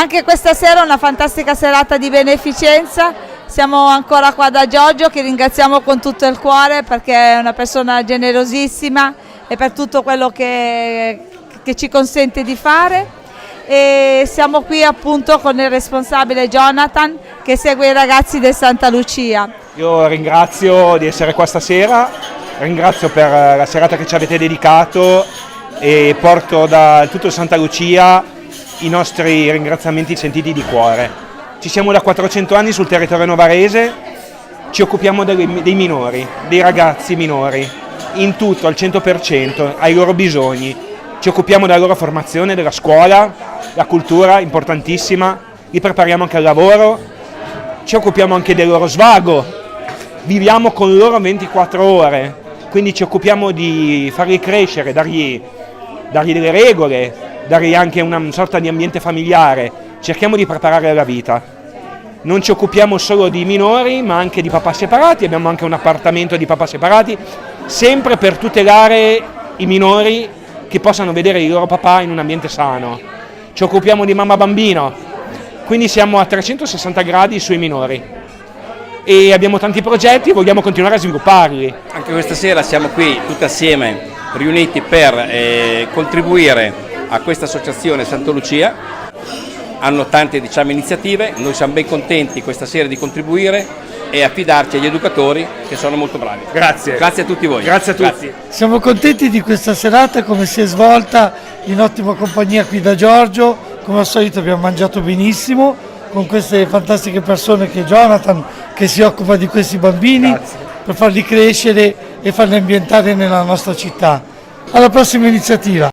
Anche questa sera è una fantastica serata di beneficenza, siamo ancora qua da Giorgio che ringraziamo con tutto il cuore perché è una persona generosissima e per tutto quello che ci consente di fare, e siamo qui appunto con il responsabile Jonathan che segue i ragazzi del Santa Lucia. Io ringrazio di essere qua stasera, ringrazio per la serata che ci avete dedicato e porto da tutto Santa Lucia i nostri ringraziamenti sentiti di cuore. Ci siamo da 400 anni sul territorio novarese, ci occupiamo dei minori, dei ragazzi minori, in tutto, al 100%, ai loro bisogni. Ci occupiamo della loro formazione, della scuola, la cultura, importantissima, li prepariamo anche al lavoro, ci occupiamo anche del loro svago, viviamo con loro 24 ore, quindi ci occupiamo di farli crescere, dargli delle regole, dargli anche una sorta di ambiente familiare, cerchiamo di preparare alla vita. Non ci occupiamo solo di minori, ma anche di papà separati, abbiamo anche un appartamento di papà separati, sempre per tutelare i minori che possano vedere il loro papà in un ambiente sano. Ci occupiamo di mamma bambino, quindi siamo a 360 gradi sui minori e abbiamo tanti progetti e vogliamo continuare a svilupparli. Anche questa sera siamo qui tutti assieme riuniti per contribuire a questa associazione Santa Lucia. Hanno tante iniziative, noi siamo ben contenti questa sera di contribuire e affidarci agli educatori che sono molto bravi. Grazie. Grazie a tutti voi. Grazie a tutti. Grazie. Siamo contenti di questa serata, come si è svolta in ottima compagnia qui da Giorgio, come al solito abbiamo mangiato benissimo con queste fantastiche persone che è Jonathan che si occupa di questi bambini. Grazie. Per farli crescere e farli ambientare nella nostra città. Alla prossima iniziativa.